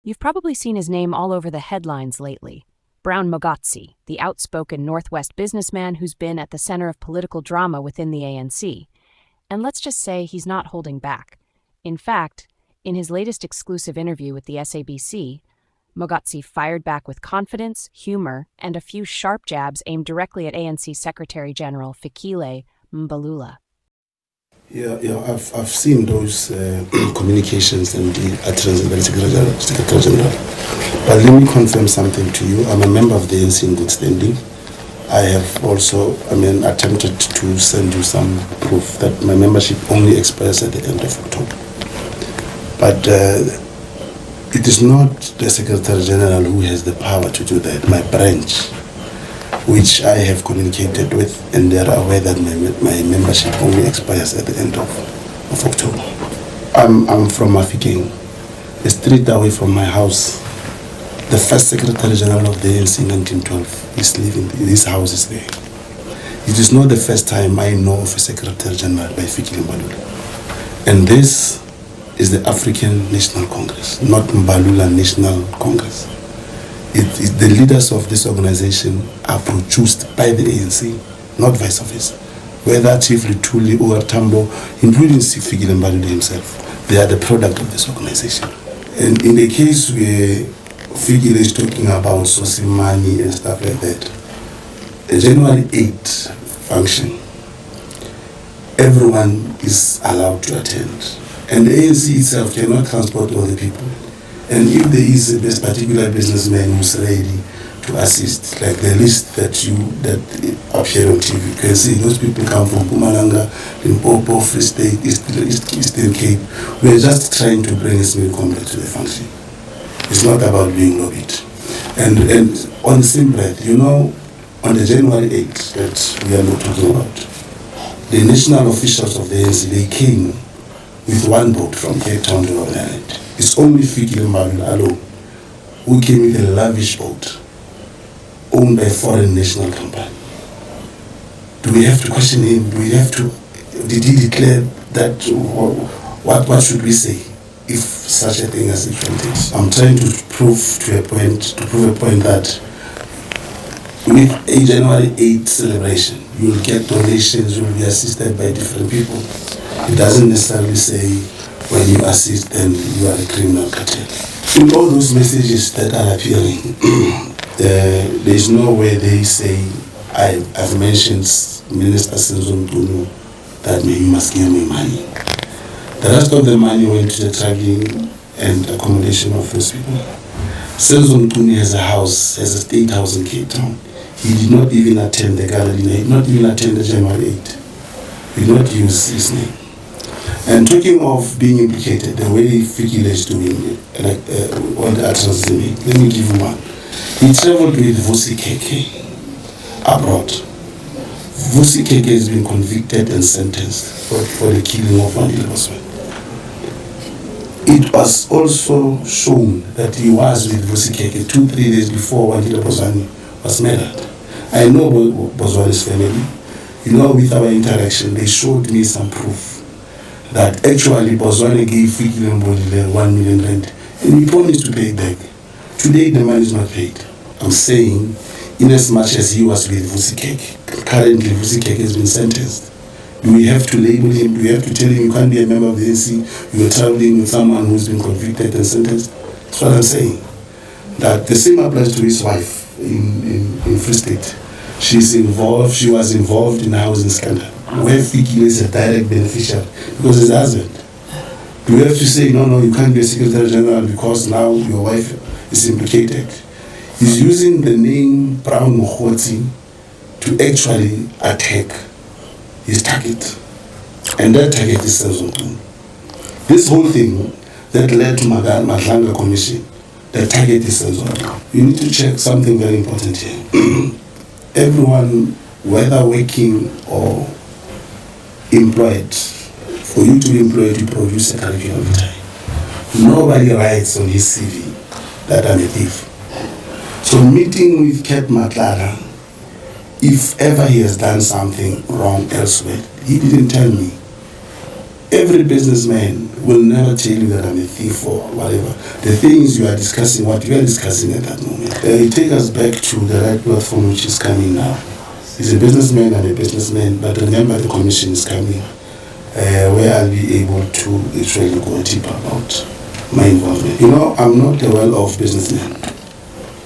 You've probably seen his name all over the headlines lately. Brown Mogotsi, the outspoken Northwest businessman who's been at the center of political drama within the ANC. And let's just say he's not holding back. In fact, in his latest exclusive interview with the SABC, Mogotsi fired back with confidence, humor, and a few sharp jabs aimed directly at ANC Secretary General Fikile Mbalula. I've seen those communications and the utterances by the Secretary General. But let me confirm something to you. I'm a member of the ANC in good standing. I have also, attempted to send you some proof that my membership only expires at the end of October. But it is not the Secretary General who has the power to do that. My branch, which I have communicated with, and they are aware that my membership only expires at the end of October. I'm from Fikile, a street away from my house. The first Secretary General of the ANC in 1912 is living, this house is there. It is not the first time I know of a Secretary General by Fikile Mbalula. And this is the African National Congress, not Mbalula National Congress. The leaders of this organization are produced by the ANC, not vice versa. Whether Chief Lituli or Tambo, including Fikile Mbalula himself, they are the product of this organization. And in the case where Fikile is talking about sourcing money and stuff like that, the January 8 function, everyone is allowed to attend. And the ANC itself cannot transport all the people. And if there is a particular businessman who's ready to assist, like the list that appear on TV, you can see those people come from Mpumalanga, Limpopo, Free State, Eastern Cape. We are just trying to bring a small combat to the function. It's not about being lobbied. And on the same breath, on the January 8th that we are not talking about, the national officials of the ANC, they came with one boat from Cape Town to Robben Island. It's only Fikile Mbalula alone who came with a lavish boat owned by a foreign national company. Do we have to question him? Did he declare that? What should we say if such a thing has happened? I'm trying to prove a point that with a January 8th celebration, you will get donations, you will be assisted by different people. It doesn't necessarily say when you assist then you are a criminal cartel. In all those messages that are appearing, there is no way they say, I've mentioned Minister Senzo Mtunu that he must give me money. The rest of the money went to the traveling and accommodation of those people. Senzo Mtunu has a state house in Cape Town. He did not even attend the gallery, he did not even attend the January 8th. He did not use his name. And talking of being implicated, the way Fikile is doing it, all the utterances he made, let me give you one. He traveled with Vusi Keke abroad. Vusi Keke has been convicted and sentenced for the killing of Wandile Boswani. It was also shown that he was with Vusi Keke 2-3 days before Wandile Boswani was murdered. I know Boswani's family. With our interaction, they showed me some proof that actually Boswani gave Fikile Mbalula 1 million rand and he promised to pay it back. Today the money is not paid. I'm saying, in as much as he was with Vusi Keke, currently Vusi Keke has been sentenced. Do we have to label him? Do we have to tell him you can't be a member of the ANC? You are traveling with someone who's been convicted and sentenced? That's what I'm saying. That the same applies to his wife in Free State. She was involved in a housing scandal, where Fikile is a direct beneficiary because he's a husband. Do we have to say, no, you can't be a Secretary General because now your wife is implicated? He's using the name Brown Mogotsi to actually attack his target. And that target is Senzo Mtunu. This whole thing that led to Matlanga Commission, the target is Senzo Mtunu. You need to check something very important here. Everyone, whether working or employed, for you to employ to produce a curriculum of time. Nobody writes on his CV that I'm a thief. So meeting with Cat Matlanga, if ever he has done something wrong elsewhere, he didn't tell me. Every businessman will never tell you that I'm a thief or whatever. The things you are discussing, what you are discussing at that moment, it takes us back to the right platform which is coming now. He's a businessman, I'm a businessman, but remember the commission is coming, where I'll be able to actually go deeper about my involvement. You know, I'm not a well-off businessman,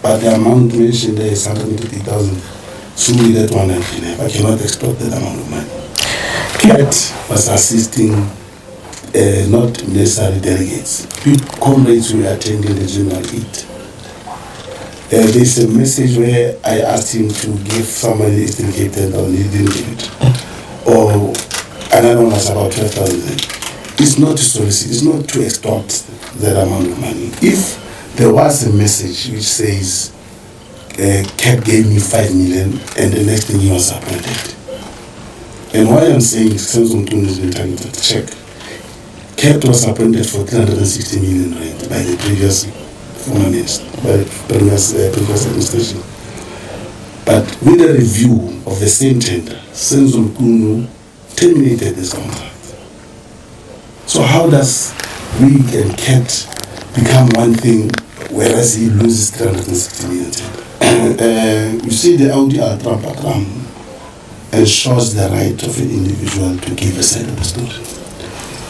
but the amount mentioned there is 150,000. Surely that one I can have. I cannot exploit that amount of money. Cat was assisting not necessarily delegates, comrades who were attending the general eat. There's a message where I asked him to give somebody Eastern Cape 10,000, he didn't give it. Or another one was about 12,000. It's not to solicit, it's not to extort that amount of money. If there was a message which says, Cat gave me 5 million and the next thing he was appointed. And why I'm saying Samson Tun has been targeted, check. Cat was appointed for 360 million rand by the previous former minister, by the previous administration. But with a review of the same tender, Samson Kunu terminated this contract. So how does Wig and Cat become one thing, whereas he loses 360 million tender? You see the Audi Ultra program ensures the right of an individual to give a side of the story.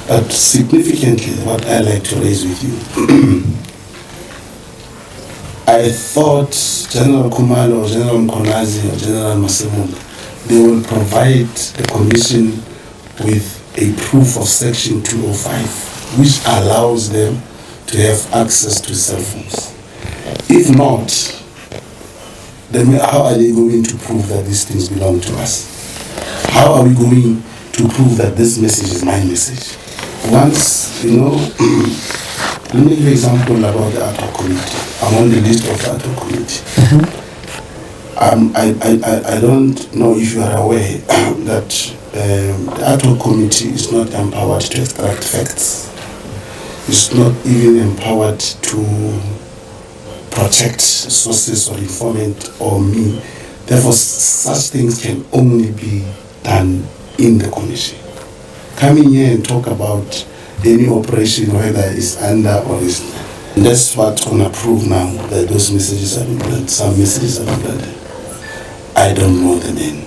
But significantly, what I like to raise with you, I thought General Kumalo or General Mkonazi or General Masemunda, they will provide the commission with a proof of Section 205, which allows them to have access to cell phones. If not, then how are they going to prove that these things belong to us? How are we going to prove that this message is my message? Once, you know, let me give an example about the Ad Hoc Committee. I'm on the list of the Ad Hoc Committee. I don't know if you are aware that the Ad Hoc Committee is not empowered to extract facts. It's not even empowered to protect sources or informant or me. Therefore, such things can only be done in the commission. Coming here and talk about any operation, whether it's under or is, that's what's going to prove now that those messages have been planted. Some messages have been planted. I don't know the name.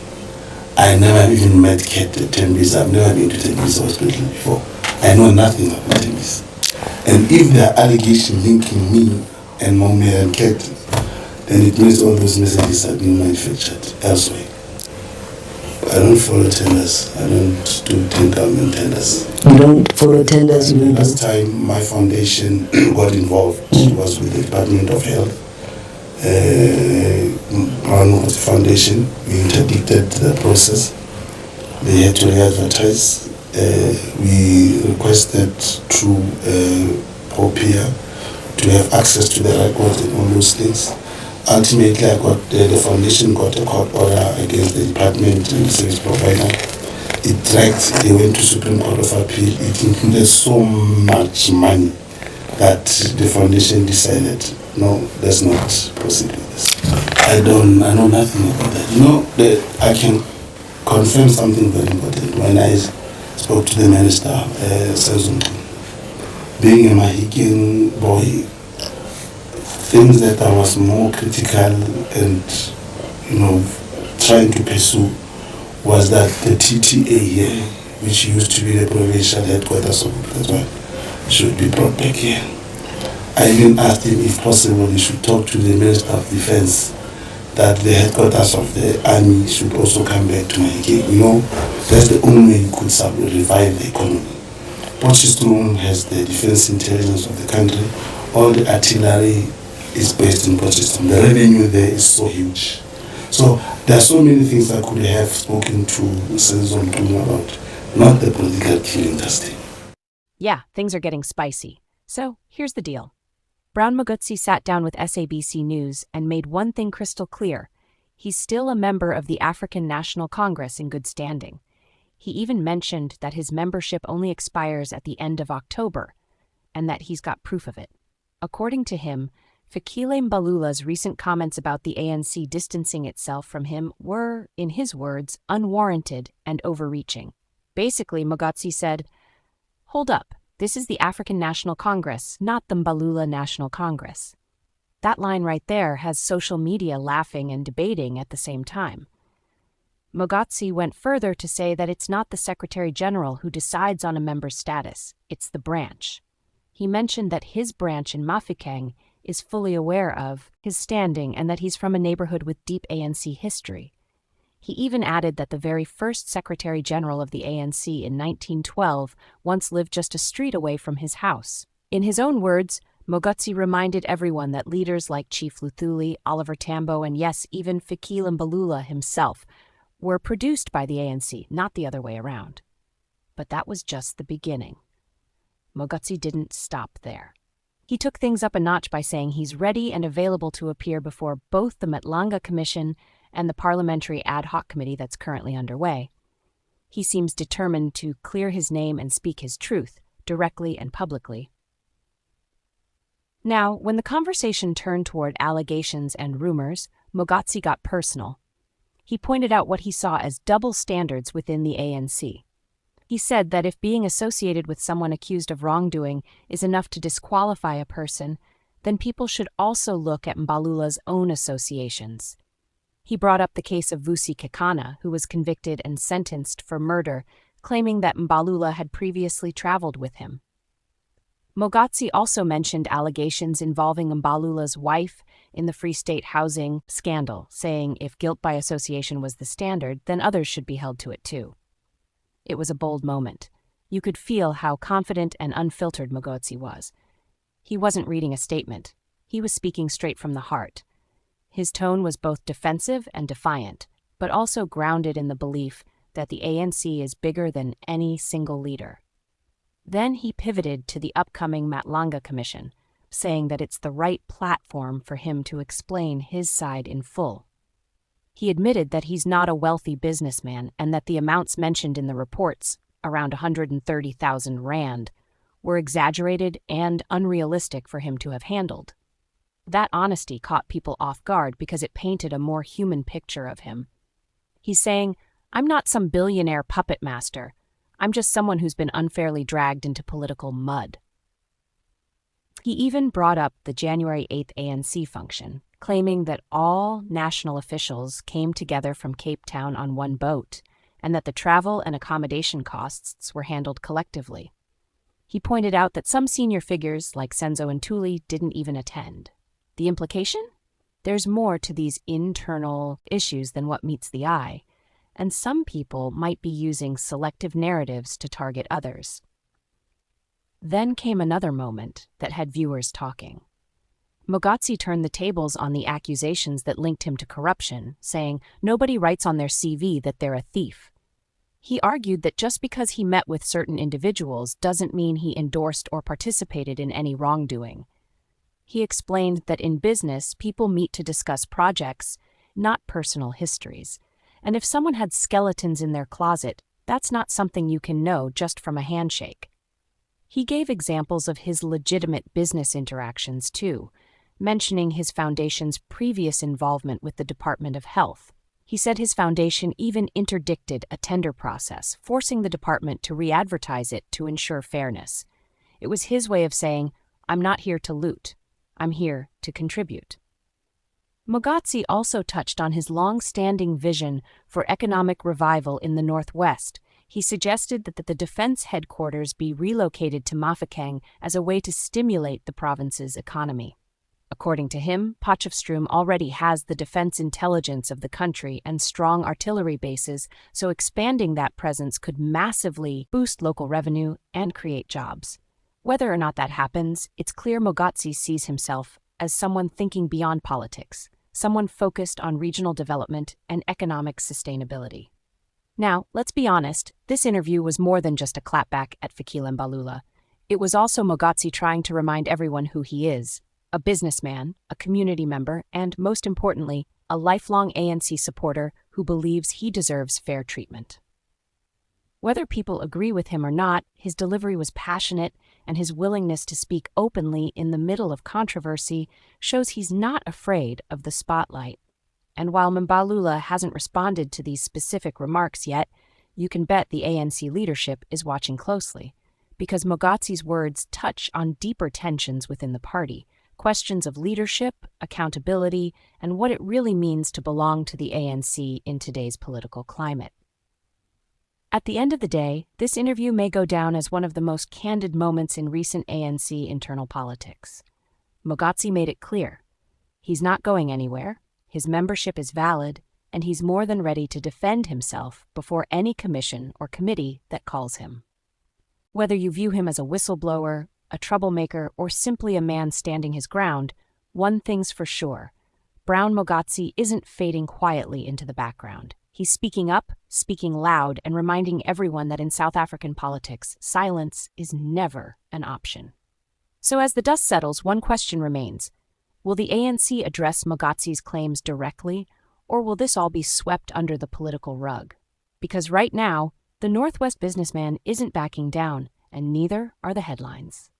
I never even met Cat at Tembis. I've never been to Tembis Hospital before. I know nothing about Tembis. And if there are allegations linking me and Mommy and Cat, then it means all those messages have been manufactured elsewhere. I don't follow tenders. I don't do government tenders. You don't follow tenders? The last time my foundation got involved was with the Department of Health. Mogotsi Foundation, we interdicted the process. They had to re-advertise. We requested through POPIA to have access to the records and all those things. Ultimately, the foundation got a court order against the department and the service provider. It dragged, they went to Supreme Court of Appeal. It included so much money that the foundation decided, no, let's not proceed with this. I know nothing about that. You know, I can confirm something very important. When I spoke to the minister, Sazungu, being a Mahican boy, things that I was more critical and, you know, trying to pursue was that the TTA here, which used to be the provincial headquarters of Pretoria, should be brought back here. I even asked him if possible he should talk to the Minister of Defense that the headquarters of the army should also come back to Mahikeng. You know, that's the only way you could revive the economy. Potchefstroom has the defense intelligence of the country. All the artillery is based in Potchefstroom. The revenue there is so huge. So there are so many things I could have spoken to Senzon Tunu about, not the political killing testing. Yeah, things are getting spicy. So here's the deal. Brown Mogotsi sat down with SABC News and made one thing crystal clear. He's still a member of the African National Congress in good standing. He even mentioned that his membership only expires at the end of October, and that he's got proof of it. According to him, Fikile Mbalula's recent comments about the ANC distancing itself from him were, in his words, unwarranted and overreaching. Basically, Mogotsi said, "Hold up, This is the African National Congress, not the Mbalula National Congress. That line right there has social media laughing and debating at the same time. Mogotsi went further to say that it's not the Secretary General who decides on a member's status, it's the branch. He mentioned that his branch in Mafikeng is fully aware of his standing and that he's from a neighborhood with deep ANC history. He even added that the very first Secretary General of the ANC in 1912 once lived just a street away from his house. In his own words, Mogotsi reminded everyone that leaders like Chief Luthuli, Oliver Tambo, and yes, even Fikile Mbalula himself were produced by the ANC, not the other way around. But that was just the beginning. Mogotsi didn't stop there. He took things up a notch by saying he's ready and available to appear before both the Matlanga Commission and the Parliamentary Ad Hoc Committee that's currently underway. He seems determined to clear his name and speak his truth, directly and publicly. Now, when the conversation turned toward allegations and rumors, Mogotsi got personal. He pointed out what he saw as double standards within the ANC. He said that if being associated with someone accused of wrongdoing is enough to disqualify a person, then people should also look at Mbalula's own associations. He brought up the case of Vusi Kekana, who was convicted and sentenced for murder, claiming that Mbalula had previously traveled with him. Mogotsi also mentioned allegations involving Mbalula's wife in the Free State housing scandal, saying if guilt by association was the standard, then others should be held to it too. It was a bold moment. You could feel how confident and unfiltered Mogotsi was. He wasn't reading a statement. He was speaking straight from the heart. His tone was both defensive and defiant, but also grounded in the belief that the ANC is bigger than any single leader. Then he pivoted to the upcoming Matlanga Commission, saying that it's the right platform for him to explain his side in full. He admitted that he's not a wealthy businessman and that the amounts mentioned in the reports, around 130,000 rand, were exaggerated and unrealistic for him to have handled. That honesty caught people off guard because it painted a more human picture of him. He's saying, "I'm not some billionaire puppet master. I'm just someone who's been unfairly dragged into political mud." He even brought up the January 8th ANC function, claiming that all national officials came together from Cape Town on one boat, and that the travel and accommodation costs were handled collectively. He pointed out that some senior figures, like Senzo and Tuli, didn't even attend. The implication? There's more to these internal issues than what meets the eye, and some people might be using selective narratives to target others. Then came another moment that had viewers talking. Mogotsi turned the tables on the accusations that linked him to corruption, saying nobody writes on their CV that they're a thief. He argued that just because he met with certain individuals doesn't mean he endorsed or participated in any wrongdoing. He explained that in business, people meet to discuss projects, not personal histories. And if someone had skeletons in their closet, that's not something you can know just from a handshake. He gave examples of his legitimate business interactions, too, mentioning his foundation's previous involvement with the Department of Health. He said his foundation even interdicted a tender process, forcing the department to re-advertise it to ensure fairness. It was his way of saying, "I'm not here to loot. I'm here to contribute." Mogotsi also touched on his long-standing vision for economic revival in the Northwest. He suggested that the defense headquarters be relocated to Mafikeng as a way to stimulate the province's economy. According to him, Potchefstroom already has the defense intelligence of the country and strong artillery bases, so expanding that presence could massively boost local revenue and create jobs. Whether or not that happens, it's clear Mogotsi sees himself as someone thinking beyond politics, someone focused on regional development and economic sustainability. Now, let's be honest, this interview was more than just a clapback at Fikile Mbalula. It was also Mogotsi trying to remind everyone who he is, a businessman, a community member, and, most importantly, a lifelong ANC supporter who believes he deserves fair treatment. Whether people agree with him or not, his delivery was passionate, and his willingness to speak openly in the middle of controversy shows he's not afraid of the spotlight. And while Mbalula hasn't responded to these specific remarks yet, you can bet the ANC leadership is watching closely, because Mogotsi's words touch on deeper tensions within the party, questions of leadership, accountability, and what it really means to belong to the ANC in today's political climate. At the end of the day, this interview may go down as one of the most candid moments in recent ANC internal politics. Mogotsi made it clear. He's not going anywhere, his membership is valid, and he's more than ready to defend himself before any commission or committee that calls him. Whether you view him as a whistleblower, a troublemaker, or simply a man standing his ground, one thing's for sure. Brown Mogotsi isn't fading quietly into the background. He's speaking up, speaking loud, and reminding everyone that in South African politics, silence is never an option. So as the dust settles, one question remains. Will the ANC address Mogotsi's claims directly, or will this all be swept under the political rug? Because right now, the Northwest businessman isn't backing down, and neither are the headlines.